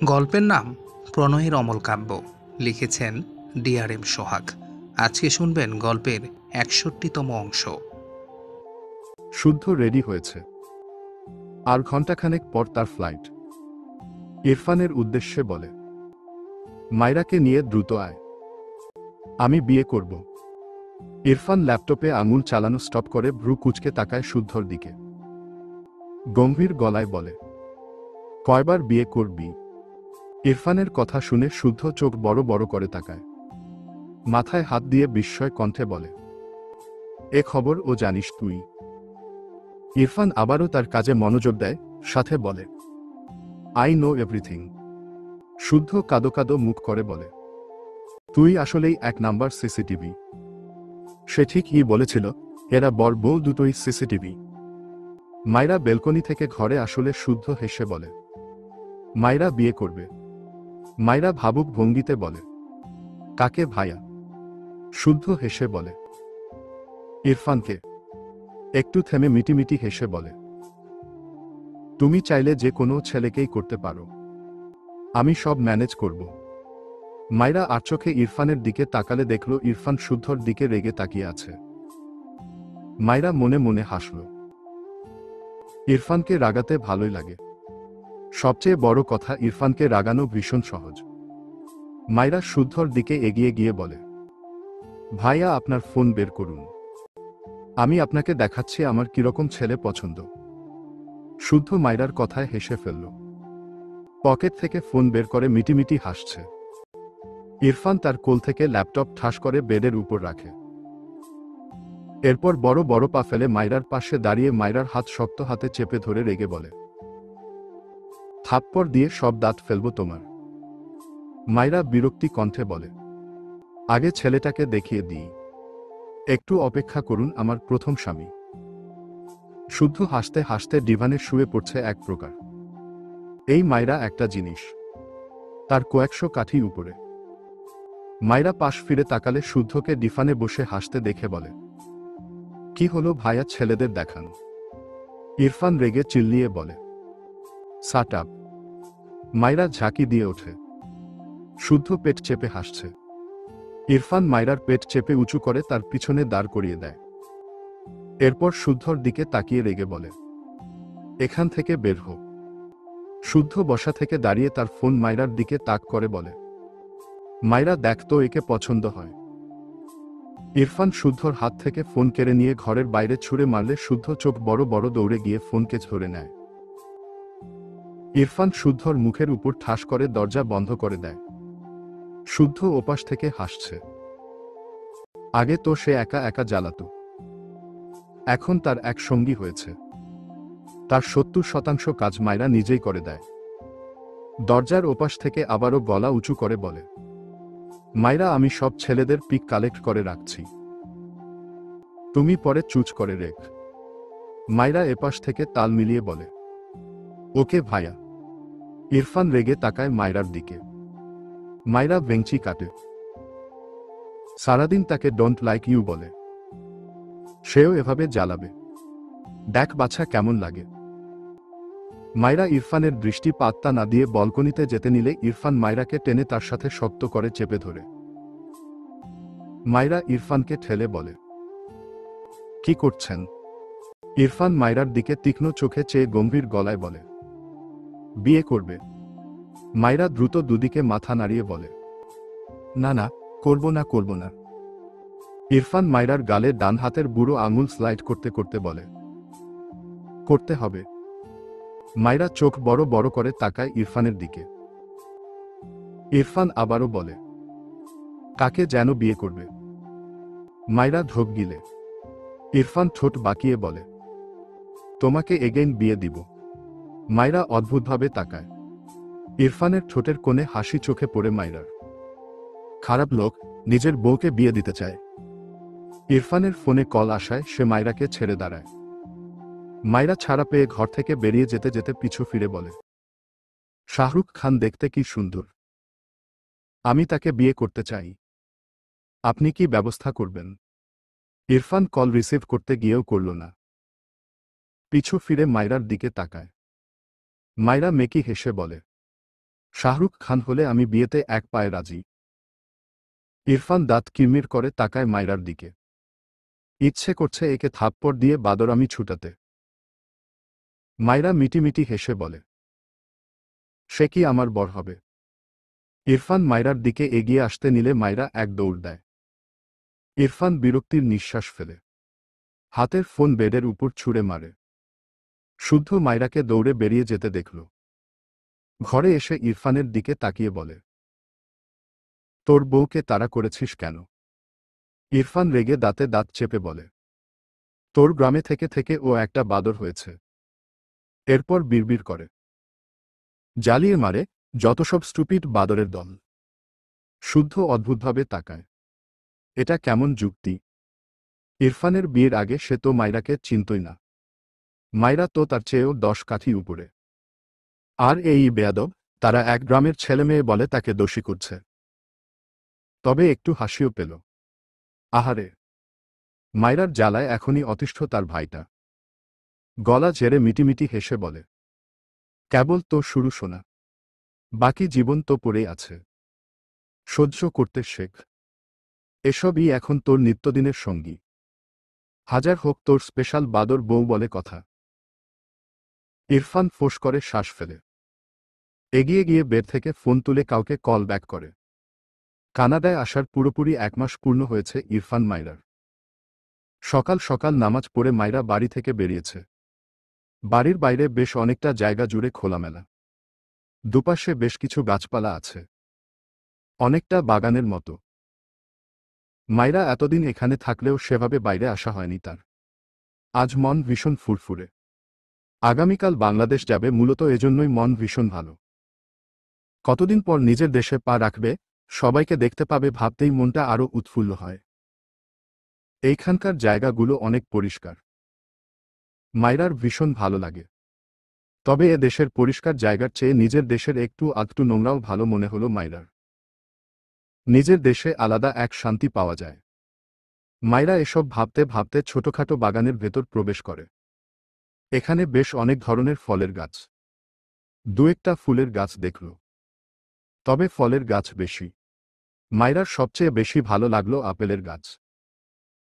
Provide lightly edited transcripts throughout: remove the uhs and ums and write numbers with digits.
গল্পের নাম প্রণয়ের অমল কাব্য। লিখেছেন DRM সোহাগ। আজকে শুনবেন গল্পের ৬১তম অংশ। শুদ্ধ রেডি হয়েছে। আর ঘণ্টাখানেক পর তার ফ্লাইট। ইরফানের উদ্দেশ্যে বলে, মায়রাকে নিয়ে দ্রুত আয়, আমি বিয়ে করব। ইরফান ল্যাপটপে আঙুল চালানো স্টপ করে ভ্রু কুঁচকে তাকায় শুদ্ধর দিকে। গম্ভীর গলায় বলে, কয়বার বিয়ে করবি? ইরফানের কথা শুনে শুদ্ধ চোখ বড় বড় করে তাকায়। মাথায় হাত দিয়ে বিস্ময় কণ্ঠে বলে, এ খবর ও জানিস তুই? ইরফান আবারও তার কাজে মনোযোগ দেয়, সাথে বলে, আই নো এভরিথিং। শুদ্ধ কাদো কাদো মুখ করে বলে, তুই আসলেই এক নাম্বার সিসিটিভি। সে ঠিকই বলেছিল, এরা বর বউ দুটোই সিসিটিভি। মায়রা বেলকনি থেকে ঘরে আসলে শুদ্ধ হেসে বলে, মায়রা বিয়ে করবে। মায়রা ভাবুক ভঙ্গিতে বলে, কাকে ভাইয়া? শুদ্ধ হেসে বলে, ইরফানকে। একটু থেমে মিটিমিটি হেসে বলে, তুমি চাইলে যে কোনো ছেলেকেই করতে পারো, আমি সব ম্যানেজ করব। মায়রা আর চোখে ইরফানের দিকে তাকালে দেখল ইরফান শুদ্ধর দিকে রেগে তাকিয়ে আছে। মায়রা মনে মনে হাসল। ইরফানকে রাগাতে ভালোই লাগে। সবচেয়ে বড় কথা, ইরফানকে রাগানো ভীষণ সহজ। মায়রা শুদ্ধর দিকে এগিয়ে গিয়ে বলে, ভাইয়া আপনার ফোন বের করুন, আমি আপনাকে দেখাচ্ছি আমার কিরকম ছেলে পছন্দ। শুদ্ধ মায়রার কথায় হেসে ফেলল। পকেট থেকে ফোন বের করে মিটিমিটি হাসছে। ইরফান তার কোল থেকে ল্যাপটপ ঠাস করে বেডের উপর রাখে। এরপর বড় বড় পা ফেলে মায়রার পাশে দাঁড়িয়ে মায়রার হাত শক্ত হাতে চেপে ধরে রেগে বলে, থাপ্পড় দিয়ে সব দাঁত ফেলবো তোমার। মায়রা বিরক্তি কণ্ঠে বলে, আগে ছেলেটাকে দেখিয়ে দিই, একটু অপেক্ষা করুন আমার প্রথম স্বামী। শুদ্ধ হাসতে হাসতে ডিভানে শুয়ে পড়ছে এক প্রকার। এই মায়রা একটা জিনিস, তার কয়েকশো কাঠি উপরে। মায়রা পাশ ফিরে তাকালে শুদ্ধকে ডিফানে বসে হাসতে দেখে বলে, কি হলো ভাইয়া, ছেলেদের দেখান। ইরফান রেগে চিল্লিয়ে বলে, শাট আপ। মায়রা ঝাঁকি দিয়ে ওঠে। শুদ্ধ পেট চেপে হাসছে। ইরফান মায়রার পেট চেপে উঁচু করে তার পিছনে দাঁড় করিয়ে দেয়। এরপর শুদ্ধর দিকে তাকিয়ে রেগে বলে, এখান থেকে বের হো। শুদ্ধ বসা থেকে দাঁড়িয়ে তার ফোন মায়রার দিকে তাক করে বলে, মায়রা দেখ তো, একে পছন্দ হয়। ইরফান শুদ্ধর হাত থেকে ফোন কেড়ে নিয়ে ঘরের বাইরে ছুঁড়ে মারলে শুদ্ধ চোখ বড় বড় দৌড়ে গিয়ে ফোনকে ধরে নেয়। ইরফান শুদ্ধর মুখের উপর ঠাস করে দরজা বন্ধ করে দেয়। শুদ্ধ ওপাশ থেকে হাসছে। আগে তো সে একা একা জ্বালাতো, এখন তার এক সঙ্গী হয়েছে। তার ৭০% কাজ মায়রা নিজেই করে দেয়। দরজার ওপাশ থেকে আবারও গলা উঁচু করে বলে, মায়রা আমি সব ছেলেদের পিক কালেক্ট করে রাখছি, তুমি পরে চুজ করে রেখ। মায়রা এপাশ থেকে তাল মিলিয়ে বলে, ওকে ভাইয়া। ইরফান রেগে তাকায় মায়রার দিকে। মায়রা ভেংচি কাটে। সারাদিন তাকে ডোন্ট লাইক ইউ বলে, সেও এভাবে জ্বালাবে, দেখ বাছা কেমন লাগে। মায়রা ইরফানের দৃষ্টি পাত্তা না দিয়ে বলকনিতে যেতে নিলে ইরফান মায়রাকে টেনে তার সাথে শক্ত করে চেপে ধরে। মায়রা ইরফানকে ঠেলে বলে, কি করছেন? ইরফান মায়রার দিকে তীক্ষ্ণ চোখে চেয়ে গম্ভীর গলায় বলে, বিয়ে করবে। মায়রা দ্রুত দুদিকে মাথা নাড়িয়ে বলে, না না, করব না করব না। ইরফান মায়রার গালে ডান হাতের বুড়ো আঙুল স্লাইড করতে করতে বলে, করতে হবে। মায়রা চোখ বড় বড় করে তাকায় ইরফানের দিকে। ইরফান আবারও বলে, কাকে যেন বিয়ে করবে? মায়রা ঢোক গিলে। ইরফান ঠোঁট বাঁকিয়ে বলে, তোমাকে এগেইন বিয়ে দিব। মায়রা অদ্ভুতভাবে তাকায়। ইরফানের ঠোঁটের কোণে হাসি চোখে পড়ে মায়রার। খারাপ লোক, নিজের বউকে বিয়ে দিতে চায়। ইরফানের ফোনে কল আসায় সে মায়রাকে ছেড়ে দাঁড়ায়। মায়রা ছাড়া পেয়ে ঘর থেকে বেরিয়ে যেতে যেতে পিছু ফিরে বলে, শাহরুখ খান দেখতে কি সুন্দর, আমি তাকে বিয়ে করতে চাই, আপনি কি ব্যবস্থা করবেন? ইরফান কল রিসিভ করতে গিয়েও করল না। পিছু ফিরে মায়রার দিকে তাকায়। মায়রা মেকি হেসে বলে, শাহরুখ খান হলে আমি বিয়েতে এক পায়ে রাজি। ইরফান দাঁত কিরমির করে তাকায় মাইরার দিকে। ইচ্ছে করছে একে থাপ্পড় দিয়ে বাদরামি ছুটাতে। মাইরা মিটিমিটি হেসে বলে, সে কি আমার বর হবে? ইরফান মাইরার দিকে এগিয়ে আসতে নিলে মাইরা এক দৌড় দেয়। ইরফান বিরক্তির নিঃশ্বাস ফেলে হাতের ফোন বেডের উপর ছুঁড়ে মারে। শুদ্ধ মাইরাকে দৌড়ে বেরিয়ে যেতে দেখল। ঘরে এসে ইরফানের দিকে তাকিয়ে বলে, তোর বউকে তাড়া করেছিস কেন? ইরফান রেগে দাঁতে দাঁত চেপে বলে, তোর গ্রামে থেকে থেকে ও একটা বাদর হয়েছে। এরপর বিড়বিড় করে, জ্বালিয়ে মারে যত সব স্টুপিড বাদরের দল। শুদ্ধ অদ্ভুতভাবে তাকায়, এটা কেমন যুক্তি? ইরফানের বিয়ের আগে সে তো মাইরাকে চিনতই না। মাইরা তো তার চেয়েও 10 কাঠি উপরে। আর এই বেয়াদব, তারা এক গ্রামের ছেলেমেয়ে বলে তাকে দোষী করছে। তবে একটু হাসিও পেল। আহারে, মাইরার জ্বালায় এখনই অতিষ্ঠ তার ভাইটা। গলা ঝেড়ে মিটিমিটি হেসে বলে, কেবল তো শুরু শোনা, বাকি জীবন তো পড়েই আছে। সহ্য করতে শেখ। এসবই এখন তোর নিত্যদিনের সঙ্গী। হাজার হোক তোর স্পেশাল বাদর বউ বলে কথা। ইরফান ফোঁস করে শ্বাস ফেলে এগিয়ে গিয়ে বেড থেকে ফোন তুলে কাউকে কল ব্যাক করে। কানাডায় আসার পুরোপুরি 1 মাস পূর্ণ হয়েছে ইরফান মাইরার। সকাল সকাল নামাজ পড়ে মাইরা বাড়ি থেকে বেরিয়েছে। বাড়ির বাইরে বেশ অনেকটা জায়গা জুড়ে খোলামেলা। দুপাশে বেশ কিছু গাছপালা আছে, অনেকটা বাগানের মতো। মাইরা এতদিন এখানে থাকলেও সেভাবে বাইরে আসা হয়নি তার। আজ মন ভীষণ ফুরফুরে। আগামীকাল বাংলাদেশ যাবে, মূলত এজন্যই মন ভীষণ ভালো। কতদিন পর নিজের দেশে পা রাখবে, সবাইকে দেখতে পাবে ভাবতেই মনটা আরও উৎফুল্ল হয়। এইখানকার জায়গাগুলো অনেক পরিষ্কার। মাইরার ভীষণ ভালো লাগে। তবে এ দেশের পরিষ্কার জায়গার চেয়ে নিজের দেশের একটু আধটু নোংরাও ভালো মনে হলো মাইরার। নিজের দেশে আলাদা এক শান্তি পাওয়া যায়। মাইরা এসব ভাবতে ভাবতে ছোটখাটো বাগানের ভেতর প্রবেশ করে। এখানে বেশ অনেক ধরনের ফলের গাছ, দু একটা ফুলের গাছ দেখল। তবে ফলের গাছ বেশি। মাইরার সবচেয়ে বেশি ভালো লাগলো আপেলের গাছ।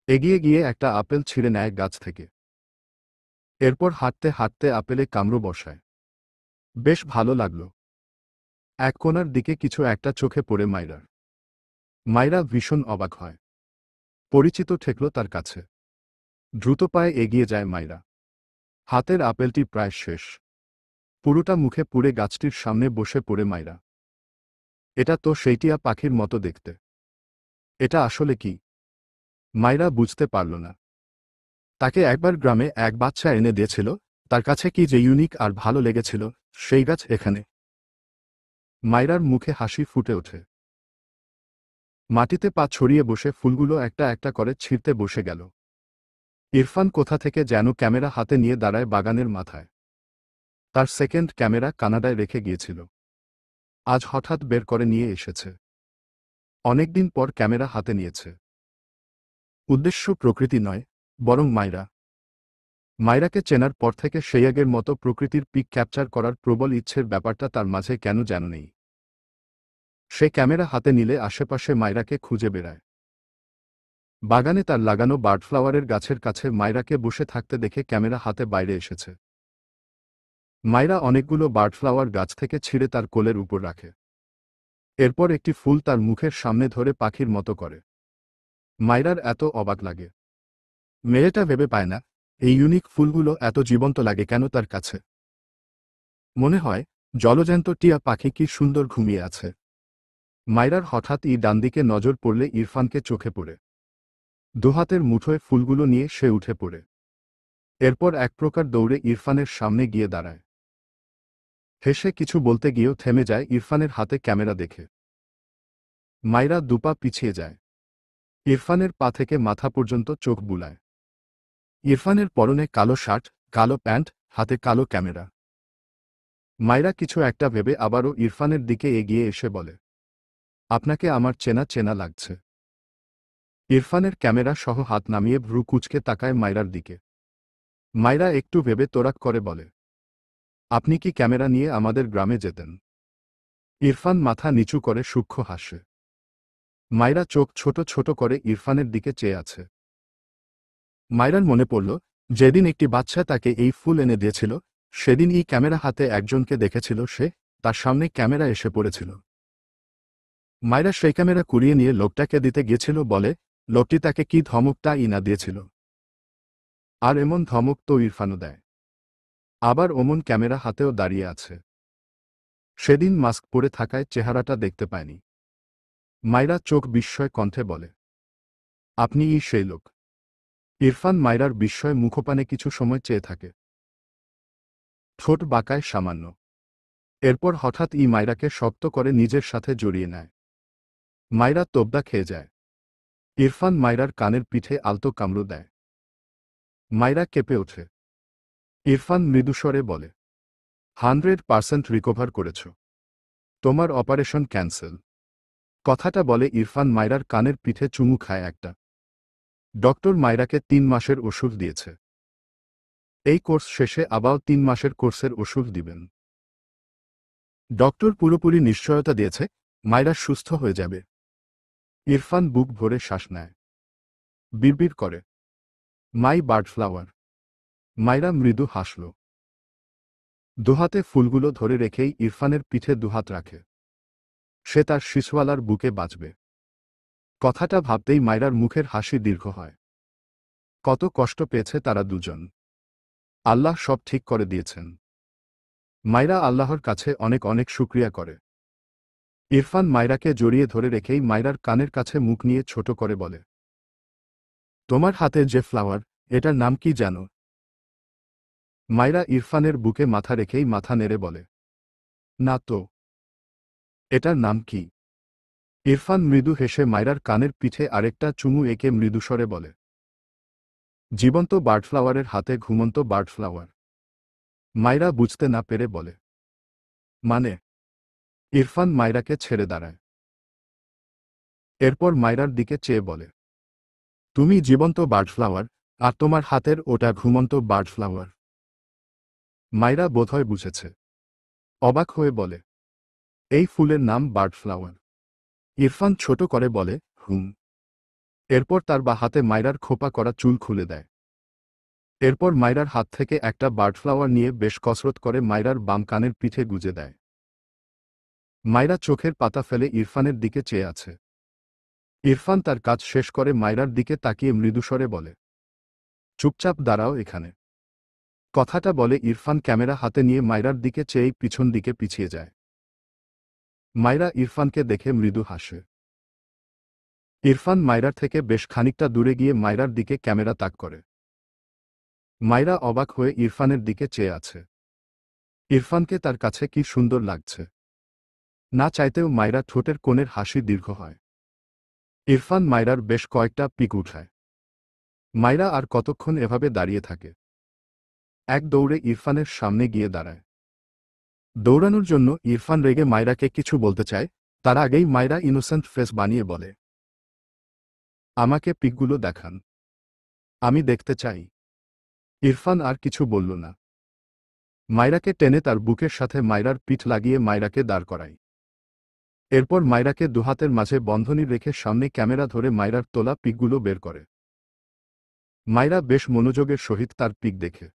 এগিয়ে গিয়ে একটা আপেল ছিঁড়ে নেয় গাছ থেকে। এরপর হাঁটতে হাঁটতে আপেলে কামড় বসায়। বেশ ভালো লাগলো। এক কোণার দিকে কিছু একটা চোখে পড়ে মাইরার। মাইরা ভীষণ অবাক হয়। পরিচিত ঠেকল তার কাছে। দ্রুত পায়ে এগিয়ে যায় মাইরা। হাতের আপেলটি প্রায় শেষ। পুরোটা মুখে পুড়ে গাছটির সামনে বসে পড়ে মাইরা। এটা তো সেই টিয়া পাখির মতো দেখতে। এটা আসলে কি? মাইরা বুঝতে পারল না। তাকে একবার গ্রামে এক বাচ্চা এনে দিয়েছিল, তার কাছে কি যে ইউনিক আর ভালো লেগেছিল, সেই গাছ এখানে। মাইরার মুখে হাসি ফুটে ওঠে। মাটিতে পা ছড়িয়ে বসে ফুলগুলো একটা একটা করে ছিঁড়তে বসে গেল। ইরফান কোথা থেকে যেন ক্যামেরা হাতে নিয়ে দাঁড়ায় বাগানের মাথায়। তার সেকেন্ড ক্যামেরা কানাডায় রেখে গিয়েছিল, আজ হঠাৎ বের করে নিয়ে এসেছে। অনেকদিন পর ক্যামেরা হাতে নিয়েছে। উদ্দেশ্য প্রকৃতি নয়, বরং মাইরা। মাইরাকে চেনার পর থেকে সেই আগের মতো প্রকৃতির পিক ক্যাপচার করার প্রবল ইচ্ছের ব্যাপারটা তার মাঝে কেন যেন নেই। সে ক্যামেরা হাতে নিলে আশেপাশে মাইরাকে খুঁজে বেড়ায়। বাগানে তার লাগানো বার্ডফ্লাওয়ারের গাছের কাছে মাইরাকে বসে থাকতে দেখে ক্যামেরা হাতে বাইরে এসেছে। মাইরা অনেকগুলো বার্ডফ্লাওয়ার গাছ থেকে ছিঁড়ে তার কোলের উপর রাখে। এরপর একটি ফুল তার মুখের সামনে ধরে পাখির মতো করে। মাইরার এত অবাক লাগে। মেয়েটা ভেবে পায় না, এই ইউনিক ফুলগুলো এত জীবন্ত লাগে কেন তার কাছে। মনে হয় জলজ্যান্ত টিয়া পাখি কি সুন্দর ঘুমিয়ে আছে। মাইরার হঠাৎই ডানদিকে নজর পড়লে ইরফানকে চোখে পড়ে। দুহাতের মুঠোয় ফুলগুলো নিয়ে সে উঠে পড়ে। এরপর এক প্রকার দৌড়ে ইরফানের সামনে গিয়ে দাঁড়ায়। হেসে কিছু বলতে গিয়েও থেমে যায় ইরফানের হাতে ক্যামেরা দেখে। মাইরা দুপা পিছিয়ে যায়। ইরফানের পা থেকে মাথা পর্যন্ত চোখ বুলায়। ইরফানের পরনে কালো শার্ট, কালো প্যান্ট, হাতে কালো ক্যামেরা। মাইরা কিছু একটা ভেবে আবারও ইরফানের দিকে এগিয়ে এসে বলে, আপনাকে আমার চেনা চেনা লাগছে। ইরফানের ক্যামেরা সহ হাত নামিয়ে ভ্রু কুঁচকে তাকায় মাইরার দিকে। মাইরা একটু ভেবে তোরাক করে বলে, আপনি কি ক্যামেরা নিয়ে আমাদের গ্রামে যেতেন? ইরফান মাথা নিচু করে সূক্ষ্ম হাসে। মায়রা চোখ ছোট ছোট করে ইরফানের দিকে চেয়ে আছে। মায়রার মনে পড়ল, যেদিন একটি বাচ্চা তাকে এই ফুল এনে দিয়েছিল, সেদিন এই ক্যামেরা হাতে একজনকে দেখেছিল সে, তার সামনে ক্যামেরা এসে পড়েছিল। মায়রা সেই ক্যামেরা কুড়িয়ে নিয়ে লোকটাকে দিতে গিয়েছিল বলে, লোকটি তাকে কি ধমকটা ইনা দিয়েছিল। আর এমন ধমক তো ইরফানও দেয়। আবার ওমন ক্যামেরা হাতেও দাঁড়িয়ে আছে। সেদিন মাস্ক পরে থাকায় চেহারাটা দেখতে পায়নি। মায়রা চোখ বিস্ময় কণ্ঠে বলে, আপনিই সেই লোক। ইরফান মায়রার বিস্ময় মুখপানে কিছু সময় চেয়ে থাকে। ঠোঁট বাঁকায় সামান্য। এরপর হঠাৎ মায়রাকে শক্ত করে নিজের সাথে জড়িয়ে নেয়। মায়রা তোবদা খেয়ে যায়। ইরফান মায়রার কানের পিঠে আলতো কামড় দেয়। মায়রা কেঁপে ওঠে। ইরফান মৃদুস্বরে বলে, 100% রিকভার করেছ। তোমার অপারেশন ক্যান্সেল। কথাটা বলে ইরফান মায়রার কানের পিঠে চুমু খায় একটা। ডক্টর মায়রাকে 3 মাসের ওষুধ দিয়েছে। এই কোর্স শেষে আবার 3 মাসের কোর্সের ওষুধ দিবেন। ডক্টর পুরোপুরি নিশ্চয়তা দিয়েছে মায়রা সুস্থ হয়ে যাবে। ইরফান বুক ভরে শ্বাস নেয়। বিড়বিড় করে, মাই বার্ড ফ্লাওয়ার। মায়রা মৃদু হাসল। দুহাতে ফুলগুলো ধরে রেখেই ইরফানের পিঠে দুহাত রাখে। সে তার শিশুওয়ালার বুকে বাঁচবে। কথাটা ভাবতেই মায়রার মুখের হাসি দীর্ঘ হয়। কত কষ্ট পেয়েছে তারা দুজন। আল্লাহ সব ঠিক করে দিয়েছেন। মায়রা আল্লাহর কাছে অনেক অনেক শুকরিয়া করে। ইরফান মায়রাকে জড়িয়ে ধরে রেখেই মায়রার কানের কাছে মুখ নিয়ে ছোট করে বলে, তোমার হাতে যে ফ্লাওয়ার, এটার নাম কি জানো? মায়রা ইরফানের বুকে মাথা রেখেই মাথা নেড়ে বলে, না তো। এটার নাম কি? ইরফান মৃদু হেসে মায়রার কানের পিঠে আরেকটা চুমু এঁকে মৃদুস্বরে বলে, জীবন্ত বার্ডফ্লাওয়ারের হাতে ঘুমন্ত বার্ডফ্লাওয়ার। মায়রা বুঝতে না পেরে বলে, মানে? ইরফান মায়রাকে ছেড়ে দাঁড়ায়। এরপর মায়রার দিকে চেয়ে বলে, তুমি জীবন্ত বার্ডফ্লাওয়ার, আর তোমার হাতের ওটা ঘুমন্ত বার্ডফ্লাওয়ার। মায়রা বোধহয় বুঝেছে। অবাক হয়ে বলে, এই ফুলের নাম বার্ডফ্লাওয়ার। ইরফান ছোট করে বলে, হুম। এরপর তার বা হাতে মায়রার খোপা করা চুল খুলে দেয়। এরপর মায়রার হাত থেকে একটা বার্ডফ্লাওয়ার নিয়ে বেশ কসরত করে মায়রার বাম কানের পিঠে গুজে দেয়। মায়রা চোখের পাতা ফেলে ইরফানের দিকে চেয়ে আছে। ইরফান তার কাজ শেষ করে মায়রার দিকে তাকিয়ে মৃদুস্বরে বলে, চুপচাপ দাঁড়াও এখানে। কথাটা বলে ইরফান ক্যামেরা হাতে নিয়ে মায়রার দিকে চেয়েই পিছন দিকে পিছিয়ে যায়। মায়রা ইরফানকে দেখে মৃদু হাসে। ইরফান মায়রার থেকে বেশ খানিকটা দূরে গিয়ে মায়রার দিকে ক্যামেরা তাক করে। মায়রা অবাক হয়ে ইরফানের দিকে চেয়ে আছে। ইরফানকে তার কাছে কি সুন্দর লাগছে। না চাইতেও মায়রা ঠোঁটের কোণের হাসি দীর্ঘ হয়। ইরফান মায়রার বেশ কয়েকটা পিক উঠায়। মায়রা আর কতক্ষণ এভাবে দাঁড়িয়ে থাকে। এক দৌড়ে ইরফানের সামনে গিয়ে দাঁড়ায়। দৌড়ানোর জন্য ইরফান রেগে মায়রাকে কিছু বলতে চায়, তার আগেই মায়রা ইনোসেন্ট ফেস বানিয়ে বলে, আমাকে পিকগুলো দেখান। আমি দেখতে চাই। ইরফান আর কিছু বলল না। মায়রাকে টেনে তার বুকের সাথে মায়রার পিঠ লাগিয়ে মায়রাকে দাঁড় করায়। এরপর মায়রাকে দুহাতের মাঝে বন্ধনী রেখে সামনে ক্যামেরা ধরে মায়রার তোলা পিকগুলো বের করে। মায়রা বেশ মনোযোগের সহিত তার পিক দেখে।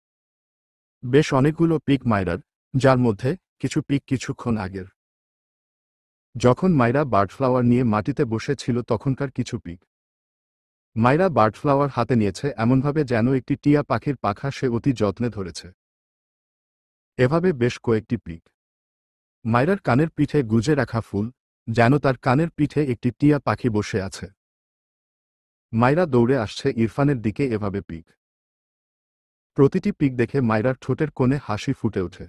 বেশ অনেকগুলো পিক মায়রার, যার মধ্যে কিছু পিক কিছুক্ষণ আগের। যখন মায়রা বার্ডফ্লাওয়ার নিয়ে মাটিতে বসে ছিল তখনকার কিছু পিক। মায়রা বার্ডফ্লাওয়ার হাতে নিয়েছে এমনভাবে যেন একটি টিয়া পাখির পাখা সে অতি যত্নে ধরেছে। এভাবে বেশ কয়েকটি পিক। মায়রার কানের পিঠে গুজে রাখা ফুল, যেন তার কানের পিঠে একটি টিয়া পাখি বসে আছে। মায়রা দৌড়ে আসছে ইরফানের দিকে এভাবে পিক। প্রতিটি পিক দেখে মায়রার ঠোঁটের কোণে হাসি ফুটে ওঠে।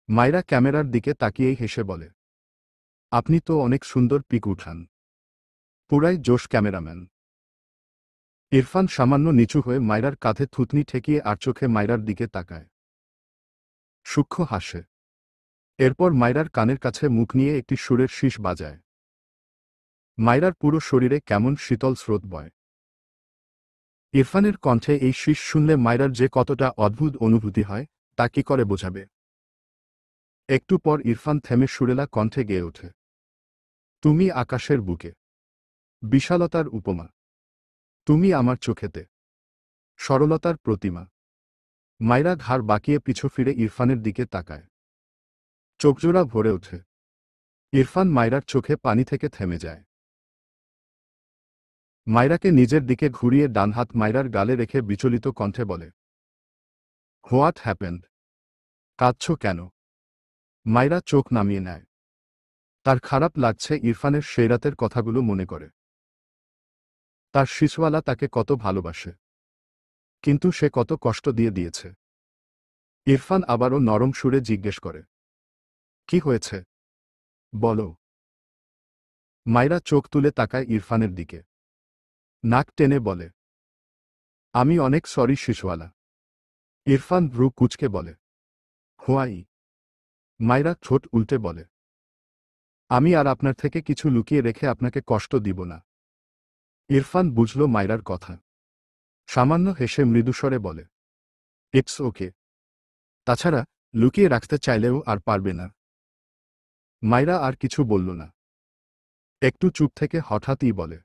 মায়রা ক্যামেরার দিকে তাকিয়েই হেসে বলে, আপনি তো অনেক সুন্দর পিক উঠান। পুরাই জোশ ক্যামেরাম্যান। ইরফান সামান্য নিচু হয়ে মায়রার কাঁধে থুতনি ঠেকিয়ে আর চোখে মায়রার দিকে তাকায়। সূক্ষ্ম হাসে। এরপর মায়রার কানের কাছে মুখ নিয়ে একটি সুরের শীষ বাজায়। মায়রার পুরো শরীরে কেমন শীতল স্রোত বয়। ইরফানের কণ্ঠে এই শীষ শুনলে মায়রার যে কতটা অদ্ভুত অনুভূতি হয় তা কি করে বোঝাবে। একটু পর ইরফান থেমে সুরেলা কণ্ঠে গেয়ে ওঠে, তুমি আকাশের বুকে, বিশালতার উপমা, তুমি আমার চোখেতে সরলতার প্রতিমা। মাইরা ঘাড় বাঁকিয়ে পিছু ফিরে ইরফানের দিকে তাকায়। চোখজোড়া ভরে ওঠে। ইরফান মাইরার চোখে পানি থেকে থেমে যায়। মাইরাকে নিজের দিকে ঘুরিয়ে ডান হাত মাইরার গালে রেখে বিচলিত কণ্ঠে বলে, হোয়াট হ্যাপেন্ড? কাঁদছ কেন? মাইরা চোখ নামিয়ে নেয়। তার খারাপ লাগছে ইরফানের সেই রাতের কথাগুলো মনে করে। তার শিশওয়ালা তাকে কত ভালোবাসে, কিন্তু সে কত কষ্ট দিয়েছে। ইরফান আবারও নরম সুরে জিজ্ঞেস করে, কি হয়েছে বলো। মাইরা চোখ তুলে তাকায় ইরফানের দিকে। নাক টেনে বলে, আমি অনেক সরি শিশওয়ালা। ইরফান ভ্রু কুঁচকে বলে, হোয়াই? মাইরা ঠোঁট উল্টে বলে, আমি আর আপনার থেকে কিছু লুকিয়ে রেখে আপনাকে কষ্ট দিব না। ইরফান বুঝল মাইরার কথা। সামান্য হেসে মৃদুস্বরে বলে, ইটস ওকে। তাছাড়া লুকিয়ে রাখতে চাইলেও আর পারবে না। মাইরা আর কিছু বলল না। একটু চুপ থেকে হঠাৎই বলে,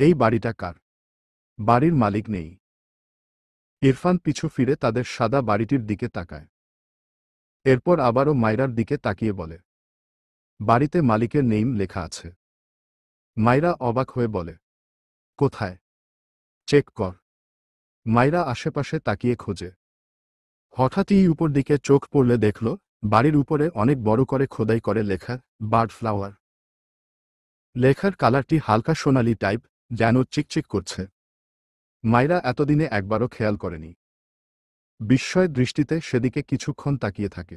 এই বাড়িটা কার? বাড়ির মালিক নেই। ইরফান পিছু ফিরে তাদের সাদা বাড়িটির দিকে তাকায়। এরপর আবারও মাইরার দিকে তাকিয়ে বলে, বাড়িতে মালিকের নেম লেখা আছে। মাইরা অবাক হয়ে বলে, কোথায়? চেক কর। মাইরা আশেপাশে তাকিয়ে খোঁজে। হঠাৎই উপর দিকে চোখ পড়লে দেখল, বাড়ির উপরে অনেক বড় করে খোদাই করে লেখা, বার্ড ফ্লাওয়ার। লেখার কালারটি হালকা সোনালি টাইপ, যেন চিকচিক করছে। মাইরা এতদিনে একবারও খেয়াল করেনি। বিস্ময় দৃষ্টিতে সেদিকে কিছুক্ষণ তাকিয়ে থাকে।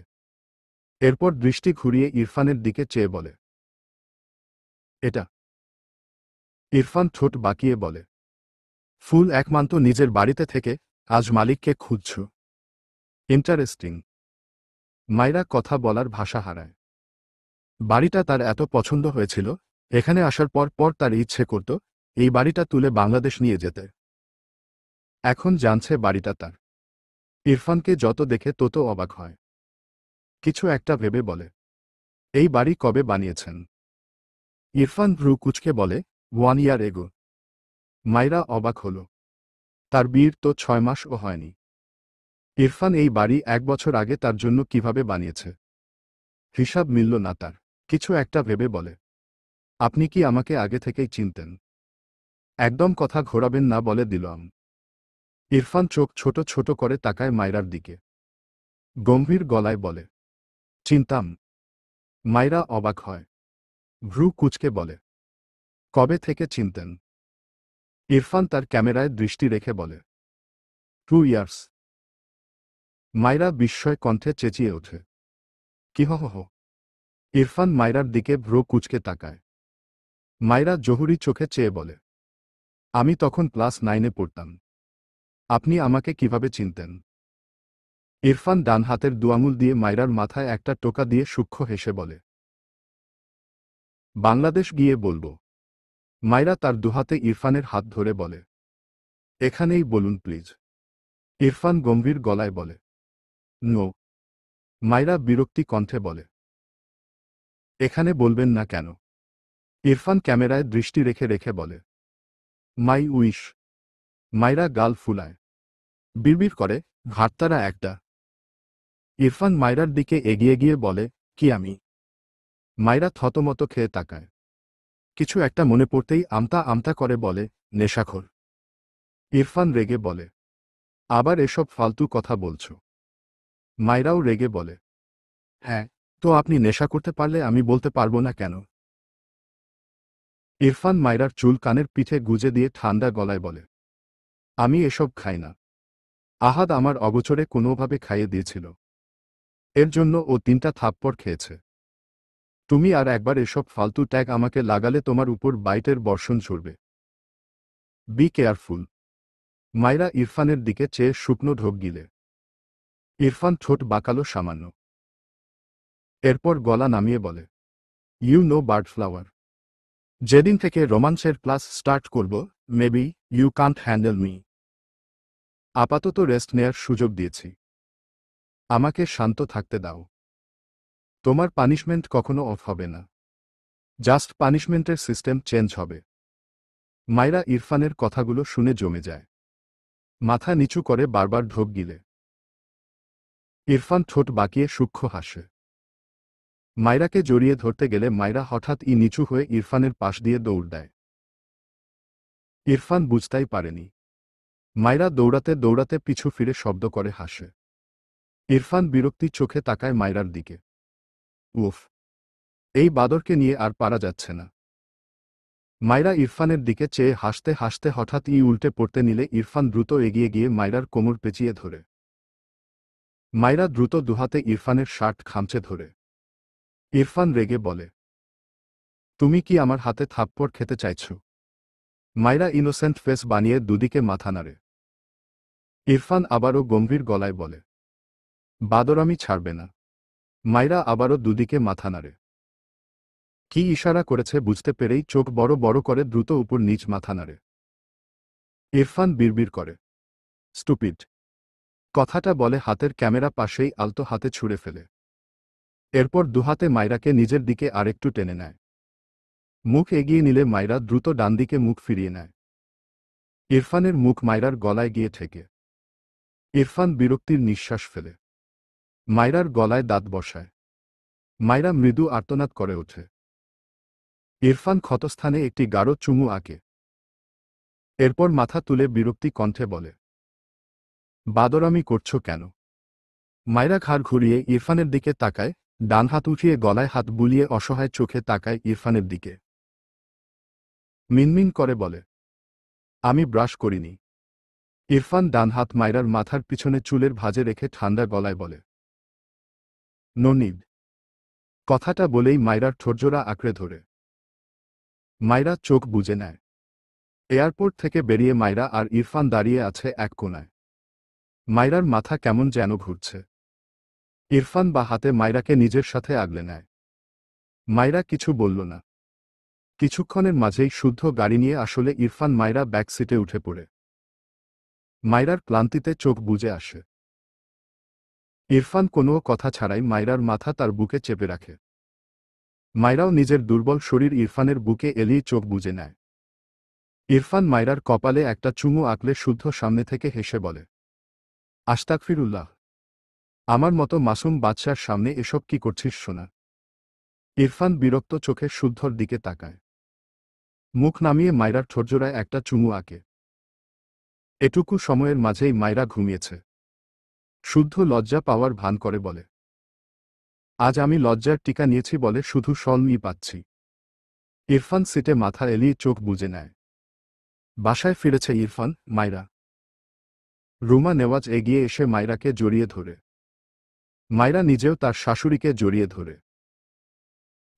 এরপর দৃষ্টি ঘুরিয়ে ইরফানের দিকে চেয়ে বলে, এটা? ইরফান ঠোঁট বাঁকিয়ে বলে, ফুল এক মান্ত নিজের বাড়িতে থেকে আজ মালিককে খুঁজছ। ইন্টারেস্টিং। মাইরা কথা বলার ভাষা হারায়। বাড়িটা তার এত পছন্দ হয়েছিল, এখানে আসার পর পর তার ইচ্ছে করত এই বাড়িটা তুলে বাংলাদেশ নিয়ে যেতে। এখন জানছে বাড়িটা তার। ইরফানকে যত দেখে তত অবাক হয়। কিছু একটা ভেবে বলে, এই বাড়ি কবে বানিয়েছেন? ইরফান ভ্রু কুঁচকে বলে, 1 ইয়ার এগো। মাইরা অবাক হল। তার বিয়ের তো 6 মাসও হয়নি। ইরফান এই বাড়ি 1 বছর আগে তার জন্য কিভাবে বানিয়েছে? হিসাব মিলল না তার। কিছু একটা ভেবে বলে, আপনি কি আমাকে আগে থেকেই চিনতেন? একদম কথা ঘোরাবেন না বলে দিলাম। ইরফান চোখ ছোট ছোট করে তাকায় মাইরার দিকে। গম্ভীর গলায় বলে, চিনতাম। মাইরা অবাক হয়। ভ্রু কুঁচকে বলে, কবে থেকে চিনতেন? ইরফান তার ক্যামেরায় দৃষ্টি রেখে বলে, 2 ইয়ার্স। মাইরা বিস্ময় কণ্ঠে চেঁচিয়ে ওঠে, কি হ হ? ইরফান মাইরার দিকে ভ্রু কুঁচকে তাকায়। মাইরা জহুরি চোখে চেয়ে বলে, আমি তখন ক্লাস 9-এ পড়তাম। আপনি আমাকে কিভাবে চিনতেন? ইরফান ডান হাতের দুআঙুল দিয়ে মাইরার মাথায় একটা টোকা দিয়ে সূক্ষ্ম হেসে বলে, বাংলাদেশ গিয়ে বলবো। মাইরা তার দুহাতে ইরফানের হাত ধরে বলে, এখানেই বলুন প্লিজ। ইরফান গম্ভীর গলায় বলে, নো। মাইরা বিরক্তি কণ্ঠে বলে, এখানে বলবেন না কেন? ইরফান ক্যামেরায় দৃষ্টি রেখে রেখে বলে, মাই উইশ। মাইরা গাল ফুলায়। বিড়বিড় করে, ঘাটতারা একটা। ইরফান মাইরার দিকে এগিয়ে গিয়ে বলে, কি আমি? মাইরা থতমত খেয়ে তাকায়। কিছু একটা মনে পড়তেই আমতা আমতা করে বলে, নেশাখোর। ইরফান রেগে বলে, আবার এসব ফালতু কথা বলছ? মাইরাও রেগে বলে, হ্যাঁ, তো আপনি নেশা করতে পারলে আমি বলতে পারবো না কেন? ইরফান মাইরার চুল কানের পিঠে গুজে দিয়ে ঠান্ডা গলায় বলে, আমি এসব খাই না। আহাদ আমার অগোচরে কোনোভাবে খাইয়ে দিয়েছিল। এর জন্য ও 3টা থাপ্পড় খেয়েছে। তুমি আর একবার এসব ফালতু ট্যাগ আমাকে লাগালে তোমার উপর বাইটের বর্ষণ ঝরবে। Be careful. মাইরা ইরফানের দিকে চেয়ে শুকনো ঢোক গিলে। ইরফান ঠোঁট বাঁকালো সামান্য। এরপর গলা নামিয়ে বলে, ইউ নো বার্ড ফ্লাওয়ার। যেদিন থেকে রোমান্সের ক্লাস স্টার্ট করব, maybe you can't handle me. আপাতত রেস্ট নেয়ার সুযোগ দিয়েছি। আমাকে শান্ত থাকতে দাও। তোমার পানিশমেন্ট কখনো অফ হবে না। জাস্ট পানিশমেন্টের সিস্টেম চেঞ্জ হবে। মাইরা ইরফানের কথাগুলো শুনে জমে যায়। মাথা নিচু করে বারবার ঢোক গিলে। ইরফান ঠোঁট বাঁকিয়ে সূক্ষ্ম হাসে। মাইরাকে জড়িয়ে ধরতে গেলে মাইরা হঠাৎ নিচু হয়ে ইরফানের পাশ দিয়ে দৌড় দেয়। ইরফান বুঝতেই পারেনি। মাইরা দৌড়াতে দৌড়াতে পিছু ফিরে শব্দ করে হাসে। ইরফান বিরক্তির চোখে তাকায় মাইরার দিকে। উফ, এই বাদরকে নিয়ে আর পারা যাচ্ছে না। মাইরা ইরফানের দিকে চেয়ে হাসতে হাসতে হঠাৎ উল্টে পড়তে নিলে ইরফান দ্রুত এগিয়ে গিয়ে মাইরার কোমর পেঁচিয়ে ধরে। মাইরা দ্রুত দুহাতে ইরফানের শার্ট খামচে ধরে। ইরফান রেগে বলে, তুমি কি আমার হাতে থাপ্পড় খেতে চাইছ? মাইরা ইনোসেন্ট ফেস বানিয়ে দুদিকে মাথা নাড়ে। ইরফান আবারও গম্ভীর গলায় বলে, বাদরামি ছাড়বে না। মাইরা আবারও দুদিকে মাথা নাড়ে। কি ইশারা করেছে বুঝতে পেরেই চোখ বড় বড় করে দ্রুত উপর নিচ মাথা নাড়ে। ইরফান বিড়বিড় করে, স্টুপিড। কথাটা বলে হাতের ক্যামেরা পাশেই আলতো হাতে ছুঁড়ে ফেলে। এরপর দুহাতে মাইরাকে নিজের দিকে আরেকটু টেনে নেয়। মুখ এগিয়ে নিলে মাইরা দ্রুত ডানদিকে মুখ ফিরিয়ে নেয়। ইরফানের মুখ মাইরার গলায় গিয়ে ঠেকে। ইরফান বিরক্তির নিঃশ্বাস ফেলে। মাইরার গলায় দাঁত বসায়। মাইরা মৃদু আর্তনাদ করে ওঠে। ইরফান ক্ষতস্থানে একটি গাঢ় চুমু আঁকে। এরপর মাথা তুলে বিরক্তি কণ্ঠে বলে, বাদরামি করছ কেন? মাইরা ঘাড় ঘুরিয়ে ইরফানের দিকে তাকায়, ডান হাত উঠিয়ে গলায় হাত বুলিয়ে অসহায় চোখে তাকায় ইরফানের দিকে। মিনমিন করে বলে, আমি ব্রাশ করিনি। ইরফান ডান হাত মাইরার মাথার পিছনে চুলের ভাঁজে রেখে ঠান্ডা গলায় বলে, নো নিড। কথাটা বলেই মাইরার ঠোঁটজোড়া আঁকড়ে ধরে। মাইরা চোখ বুজে নেয়। এয়ারপোর্ট থেকে বেরিয়ে মাইরা আর ইরফান দাঁড়িয়ে আছে এক কোণায়। মাইরার মাথা কেমন যেন ঘুরছে। ইরফান বা হাতে মাইরাকে নিজের সাথে আগলে নেয়। মাইরা কিছু বলল না। কিছুক্ষণের মাঝেই শুদ্ধ গাড়ি নিয়ে আসলে ইরফান মাইরা ব্যাক সিটে উঠে পড়ে। মাইরার ক্লান্তিতে চোখ বুজে আসে। ইরফান কোনো কথা ছাড়াই মাইরার মাথা তার বুকে চেপে রাখে। মাইরাও নিজের দুর্বল শরীর ইরফানের বুকে এলিয়ে চোখ বুজে নেয়। ইরফান মাইরার কপালে একটা চুমু আঁকলে শুদ্ধ সামনে থেকে হেসে বলে, আস্তাগফিরুল্লাহ। আমার মতো মাসুম বাদশার সামনে এসব কি করছিস সোনা? ইরফান বিরক্ত চোখে শুদ্ধর দিকে তাকায়। মুখ নামিয়ে মাইরার ঠোঁটজোড়ায় একটা চুমু আঁকে। এটুকু সময়ের মাঝেই মাইরা ঘুমিয়েছে। শুদ্ধ লজ্জা পাওয়ার ভান করে বলে, আজ আমি লজ্জার টিকা নিয়েছি বলে শুধু শলই পাচ্ছি। ইরফান সিটে মাথা এলিয়ে চোখ বুজে নেয়। বাসায় ফিরেছে ইরফান, মাইরা। রুমা নেওয়াজ এগিয়ে এসে মাইরাকে জড়িয়ে ধরে। মাইরা নিজেও তার শাশুড়িকে জড়িয়ে ধরে।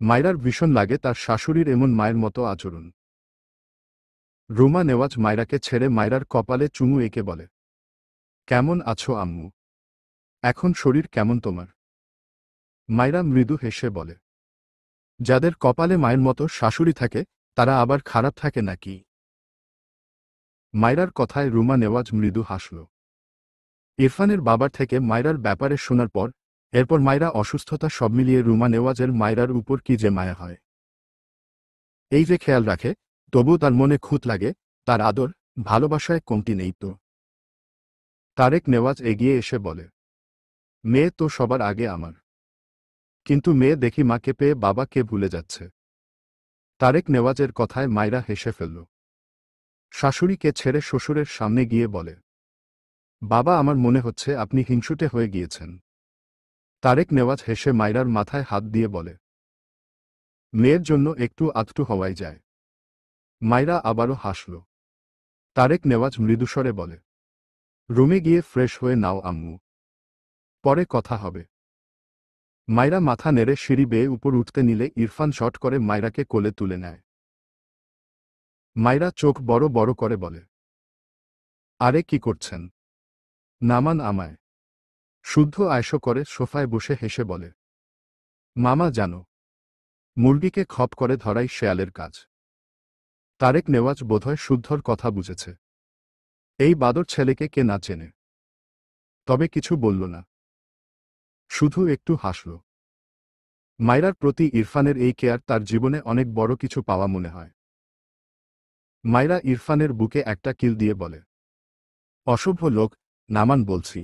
মাইরার ভীষণ লাগে তার শাশুড়ির এমন মায়ের মতো আচরণ। রুমা নেওয়াজ মাইরাকে ছেড়ে মাইরার কপালে চুমু এঁকে বলে, কেমন আছো আম্মু? এখন শরীর কেমন তোমার? মাইরা মৃদু হেসে বলে, যাদের কপালে মায়ের মতো শাশুড়ি থাকে তারা আবার খারাপ থাকে নাকি? মাইরার কথায় রুমা নেওয়াজ মৃদু হাসল। ইরফানের বাবার থেকে মাইরার ব্যাপারে শোনার পর এরপর মাইরা অসুস্থতা সব মিলিয়ে রুমা নেওয়াজের মাইরার উপর কি যে মায়া হয়। এই যে খেয়াল রাখে, তবু তার মনে খুঁত লাগে, তার আদর ভালোবাসায় কমতি নেই তো। তারেক নেওয়াজ এগিয়ে এসে বলে, মেয়ে তো সবার আগে আমার। কিন্তু মেয়ে দেখি মাকে পেয়ে বাবাকে ভুলে যাচ্ছে। তারেক নেওয়াজের কথায় মাইরা হেসে ফেলল। শাশুড়িকে ছেড়ে শ্বশুরের সামনে গিয়ে বলে, বাবা আমার মনে হচ্ছে আপনি হিংসুটে হয়ে গিয়েছেন। তারেক নেওয়াজ হেসে মাইরার মাথায় হাত দিয়ে বলে, মেয়ের জন্য একটু আধটু হওয়াই যায়। মাইরা আবারও হাসল। তারেক নেওয়াজ মৃদুস্বরে বলে, রুমে গিয়ে ফ্রেশ হয়ে নাও আম্মু, পরে কথা হবে। মাইরা মাথা নেড়ে সিঁড়ি বেয়ে উপর উঠতে নিলে ইরফান শট করে মাইরাকে কোলে তুলে নেয়। মাইরা চোখ বড় বড় করে বলে, আরে কি করছেন? নামান আমায়। শুদ্ধ আয়শো করে সোফায় বসে হেসে বলে, মামা জানো, মুরগিকে খপ করে ধরাই শেয়ালের কাজ। তারেক নেওয়াজ বোধহয় শুদ্ধর কথা বুঝেছে। এই বাদর ছেলেকে কে না চেনে। তবে কিছু বলল না, শুধু একটু হাসল। মায়রার প্রতি ইরফানের এই কেয়ার তার জীবনে অনেক বড় কিছু পাওয়া মনে হয়। মায়রা ইরফানের বুকে একটা কিল দিয়ে বলে, অসভ্য লোক, নামান বলছি।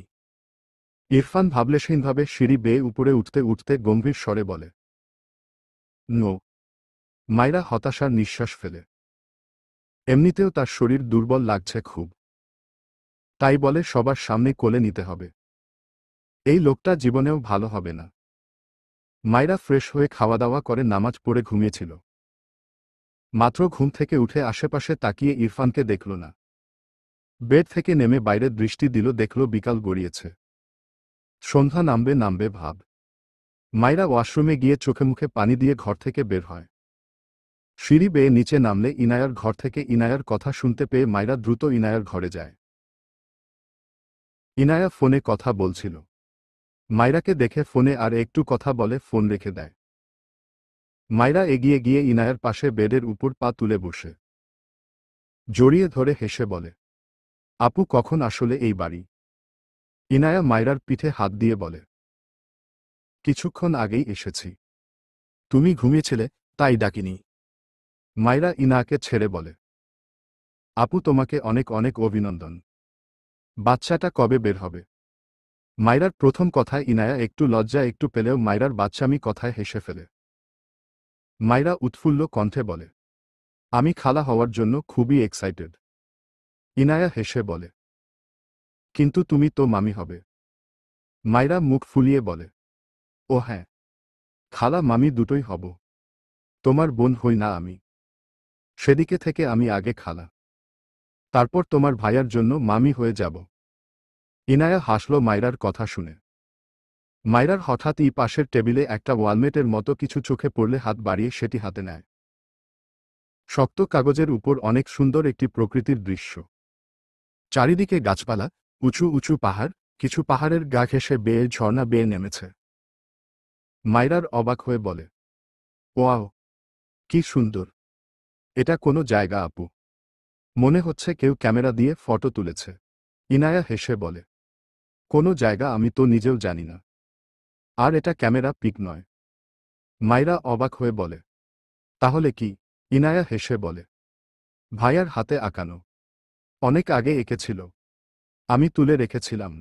ইরফান ভাবলেশহীনভাবে সিঁড়ি বেয়ে উপরে উঠতে উঠতে গম্ভীর স্বরে বলে, নো। মায়রা হতাশার নিঃশ্বাস ফেলে। এমনিতেও তার শরীর দুর্বল লাগছে খুব, তাই বলে সবার সামনে কোলে নিতে হবে। এই লোকটা জীবনেও ভালো হবে না। মায়রা ফ্রেশ হয়ে খাওয়া দাওয়া করে নামাজ পড়ে ঘুমিয়েছিল। মাত্র ঘুম থেকে উঠে আশেপাশে তাকিয়ে ইরফানকে দেখল না। বেড থেকে নেমে বাইরে দৃষ্টি দিল, দেখল বিকাল গড়িয়েছে, সন্ধ্যা নামবে নামবে ভাব। মায়রা ওয়াশরুমে গিয়ে চোখে মুখে পানি দিয়ে ঘর থেকে বের হয়। সিঁড়ি বেয়ে নিচে নামলে ইনায়ার ঘর থেকে ইনায়ার কথা শুনতে পেয়ে মায়রা দ্রুত ইনায়ার ঘরে যায়। ইনায়া ফোনে কথা বলছিল। মায়রাকে দেখে ফোনে আর একটু কথা বলে ফোন রেখে দেয়। মায়রা এগিয়ে গিয়ে ইনায়ার পাশে বেডের উপর পা তুলে বসে জড়িয়ে ধরে হেসে বলে, আপু কখন আসলে এই বাড়ি? ইনায়া মায়রার পিঠে হাত দিয়ে বলে, কিছুক্ষণ আগেই এসেছি। তুমি ঘুমিয়েছিলে, তাই ডাকিনি। মায়রা ইনায়াকে ছেড়ে বলে, আপু তোমাকে অনেক অনেক অভিনন্দন। বাচ্চাটা কবে বের হবে? মায়রার প্রথম কথায় ইনায়া একটু লজ্জা একটু পেলেও মায়রার বাচ্চামি কথায় হেসে ফেলে। মায়রা উৎফুল্ল কণ্ঠে বলে, আমি খালা হওয়ার জন্য খুবই এক্সাইটেড। ইনায়া হেসে বলে, কিন্তু তুমি তো মামি হবে। মায়রা মুখ ফুলিয়ে বলে, ও হ্যাঁ, খালা মামি দুটোই হব। তোমার বোন হই না আমি? সেদিকে থেকে আমি আগে খালা, তারপর তোমার ভাইয়ার জন্য মামি হয়ে যাব। ইনায়া হাসল মায়রার কথা শুনে। মায়রার হঠাৎই পাশের টেবিলে একটা ওয়ালমেটের মতো কিছু চোখে পড়লে হাত বাড়িয়ে সেটি হাতে নেয়। শক্ত কাগজের উপর অনেক সুন্দর একটি প্রকৃতির দৃশ্য। চারিদিকে গাছপালা, উঁচু উঁচু পাহাড়, কিছু পাহাড়ের গা ঘেঁষে বেয়ে ঝর্ণা বেয়ে নেমেছে। মায়রার অবাক হয়ে বলে, ওয়াও, কি সুন্দর! এটা কোনো জায়গা আপু? মনে হচ্ছে কেউ ক্যামেরা দিয়ে ফটো তুলেছে। ইনায়া হেসে বলে, কোনো জায়গা আমি তো নিজেও জানি না। আর এটা ক্যামেরা পিক নয়। মায়রা অবাক হয়ে বলে, তাহলে কি? ইনায়া হেসে বলে, ভাইয়ার হাতে আঁকানো। অনেক আগে এঁকেছিল, আমি তুলে রেখেছিলাম।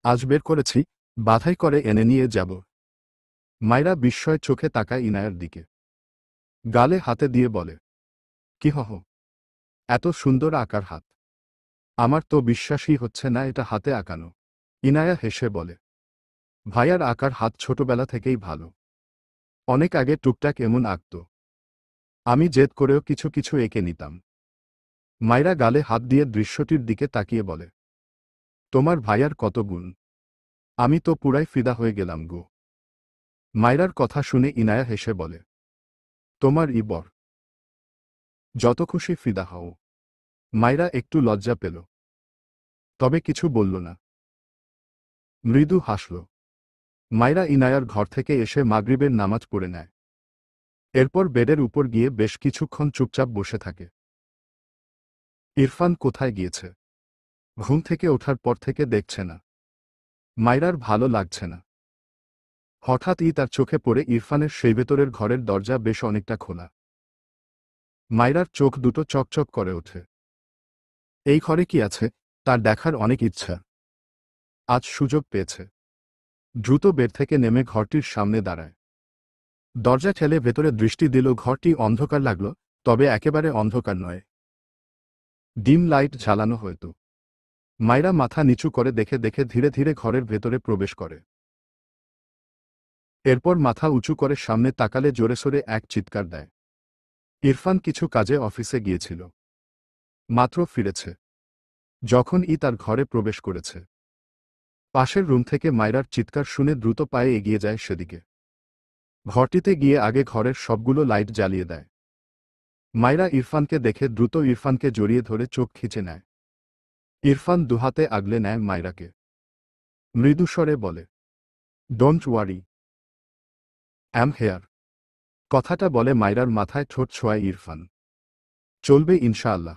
আজ বের করেছি, বাধাই করে এনে নিয়ে যাব। মায়রা বিস্ময় চোখে তাকায় ইনায়ার দিকে। গালে হাতে দিয়ে বলে, কি হহ, এত সুন্দর আঁকার হাত! আমার তো বিশ্বাসই হচ্ছে না এটা হাতে আঁকানো। ইনায়া হেসে বলে, ভাইয়ার আঁকার হাত ছোটবেলা থেকেই ভালো। অনেক আগে টুকটাক এমন আঁকত, আমি জেদ করেও কিছু কিছু এঁকে নিতাম। মায়রা গালে হাত দিয়ে দৃশ্যটির দিকে তাকিয়ে বলে, তোমার ভাইয়ার কত গুণ! আমি তো পুরাই ফিদা হয়ে গেলাম গো। মায়রার কথা শুনে ইনায়া হেসে বলে, তোমার বর, যত খুশি ফিদা হও। মায়রা একটু লজ্জা পেল, তবে কিছু বলল না। মৃদু হাসল। মায়রা ইনায়ার ঘর থেকে এসে মাগরিবের নামাজ পড়ে নেয়। এরপর বেডের উপর গিয়ে বেশ কিছুক্ষণ চুপচাপ বসে থাকে। ইরফান কোথায় গিয়েছে? ঘুম থেকে ওঠার পর থেকে দেখছে না। মায়রার ভালো লাগছে না। হঠাৎই তার চোখে পড়ে ইরফানের সেই ভেতরের ঘরের দরজা বেশ অনেকটা খোলা। মায়রার চোখ দুটো চকচক করে ওঠে। এই ঘরে কি আছে তার দেখার অনেক ইচ্ছা। আজ সুযোগ পেয়েছে। দ্রুত বেড থেকে নেমে ঘরটির সামনে দাঁড়ায়। দরজা ঠেলে ভেতরে দৃষ্টি দিল। ঘরটি অন্ধকার লাগল, তবে একেবারে অন্ধকার নয়। ডিম লাইট জ্বালানো হয়তো। মায়রা মাথা নিচু করে দেখে দেখে ধীরে ধীরে ঘরের ভেতরে প্রবেশ করে। এরপর মাথা উঁচু করে সামনে তাকালে জোরেসোরে এক চিৎকার দেয়। ইরফান কিছু কাজে অফিসে গিয়েছিল, মাত্র ফিরেছে। যখন তার ঘরে প্রবেশ করেছে, পাশের রুম থেকে মায়রার চিৎকার শুনে দ্রুত পায়ে এগিয়ে যায় সেদিকে। ঘরটিতে গিয়ে আগে ঘরের সবগুলো লাইট জ্বালিয়ে দেয়। মায়রা ইরফানকে দেখে দ্রুত ইরফানকে জড়িয়ে ধরে চোখ খিচে নেয়। ইরফান দুহাতে আগলে নেয় মায়রাকে। মৃদুস্বরে বলে, ডোন্ট ওয়ারি, অ্যাম হেয়ার। কথাটা বলে মায়রার মাথায় ঠোঁট ছোঁয়ায় ইরফান। চলবে ইনশাআল্লাহ।